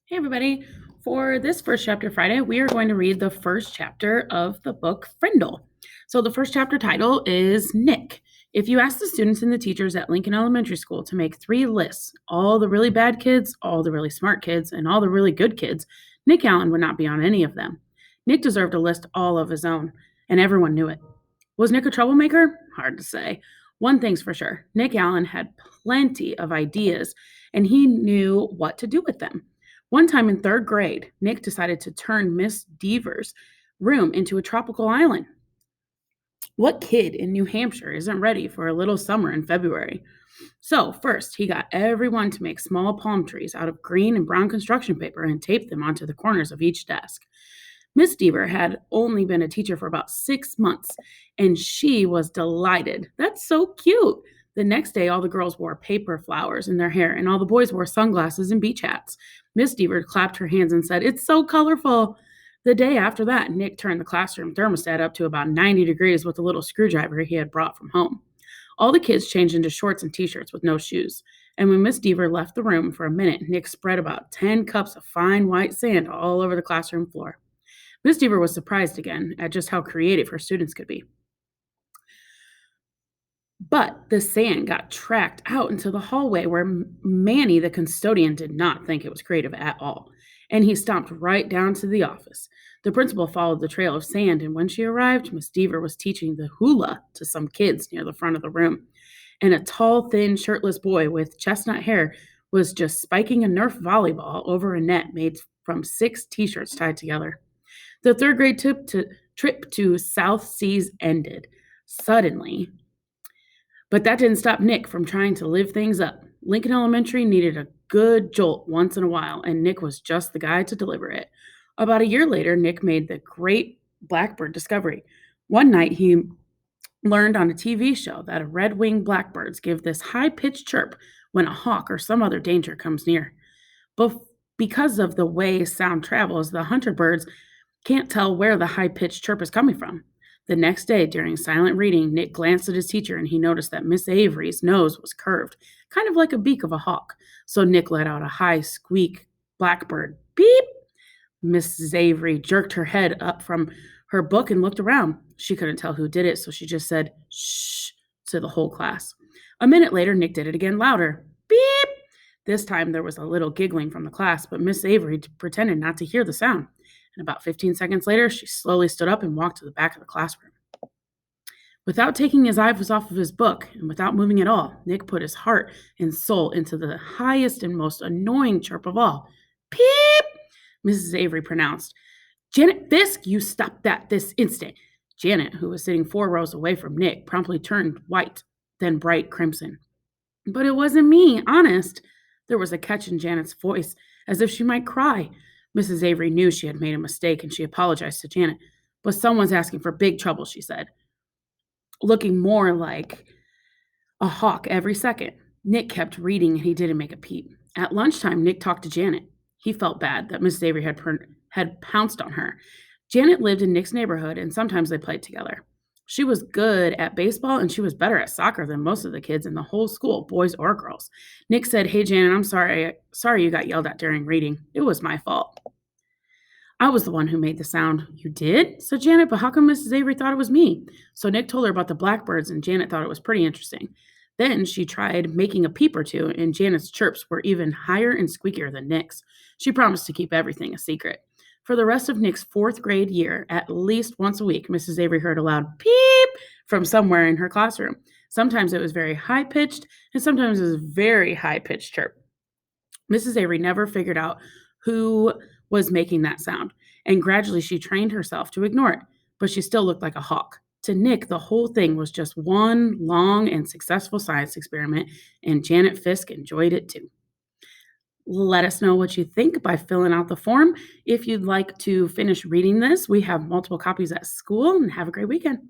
Hey, everybody. For this first chapter Friday, we are going to read the first chapter of the book Frindle. So, the first chapter title is Nick. If you ask the students and the teachers at Lincoln Elementary School to make 3 lists, all the really bad kids, all the really smart kids, and all the really good kids, Nick Allen would not be on any of them. Nick deserved a list all of his own, and everyone knew it. Was Nick a troublemaker? Hard to say. One thing's for sure, Nick Allen had plenty of ideas, and he knew what to do with them. One time in 3rd grade, Nick decided to turn Miss Deaver's room into a tropical island. What kid in New Hampshire isn't ready for a little summer in February? So, first, he got everyone to make small palm trees out of green and brown construction paper and taped them onto the corners of each desk. Miss Deaver had only been a teacher for about 6 months, and she was delighted. That's so cute. The next day, all the girls wore paper flowers in their hair, and all the boys wore sunglasses and beach hats. Miss Deaver clapped her hands and said, "It's so colorful." The day after that, Nick turned the classroom thermostat up to about 90 degrees with a little screwdriver he had brought from home. All the kids changed into shorts and t-shirts with no shoes. And when Miss Deaver left the room for a minute, Nick spread about 10 cups of fine white sand all over the classroom floor. Miss Deaver was surprised again at just how creative her students could be. But the sand got tracked out into the hallway where Manny, the custodian, did not think it was creative at all. And he stomped right down to the office. The principal followed the trail of sand, and when she arrived, Miss Deaver was teaching the hula to some kids near the front of the room. And a tall, thin, shirtless boy with chestnut hair was just spiking a Nerf volleyball over a net made from 6 t-shirts tied together. The 3rd grade trip to South Seas ended suddenly, but that didn't stop Nick from trying to live things up. Lincoln Elementary needed a good jolt once in a while, and Nick was just the guy to deliver it. About a year later, Nick made the great blackbird discovery. One night, he learned on a TV show that red-winged blackbirds give this high-pitched chirp when a hawk or some other danger comes near. But because of the way sound travels, the hunter birds can't tell where the high-pitched chirp is coming from. The next day, during silent reading, Nick glanced at his teacher and he noticed that Miss Avery's nose was curved, kind of like a beak of a hawk. So Nick let out a high squeak, blackbird, beep. Mrs. Avery jerked her head up from her book and looked around. She couldn't tell who did it, so she just said, "Shh," to the whole class. A minute later, Nick did it again louder. Beep! This time there was a little giggling from the class, but Miss Avery pretended not to hear the sound. And about 15 seconds later, she slowly stood up and walked to the back of the classroom. Without taking his eyes off of his book and without moving at all, Nick put his heart and soul into the highest and most annoying chirp of all. Peep! Mrs. Avery pronounced. "Janet Fisk, you stop that this instant." Janet, who was sitting 4 rows away from Nick, promptly turned white, then bright crimson. "But it wasn't me, honest." There was a catch in Janet's voice, as if she might cry. Mrs. Avery knew she had made a mistake and she apologized to Janet. "But someone's asking for big trouble," she said, looking more like a hawk every second. Nick kept reading and he didn't make a peep. At lunchtime, Nick talked to Janet. He felt bad that Mrs. Avery had pounced on her. Janet lived in Nick's neighborhood and sometimes they played together. She was good at baseball and she was better at soccer than most of the kids in the whole school, boys or girls. Nick said, "Hey, Janet, I'm sorry you got yelled at during reading. It was my fault. I was the one who made the sound." "You did?" said Janet, "but how come Mrs. Avery thought it was me?" So Nick told her about the blackbirds, and Janet thought it was pretty interesting. Then she tried making a peep or two, and Janet's chirps were even higher and squeakier than Nick's. She promised to keep everything a secret. For the rest of Nick's 4th grade year, at least once a week, Mrs. Avery heard a loud peep from somewhere in her classroom. Sometimes it was very high pitched, and sometimes it was very high pitched chirp. Mrs. Avery never figured out who was making that sound, and gradually she trained herself to ignore it, but she still looked like a hawk. To Nick, the whole thing was just one long and successful science experiment, and Janet Fisk enjoyed it too. Let us know what you think by filling out the form. If you'd like to finish reading this, we have multiple copies at school, and have a great weekend.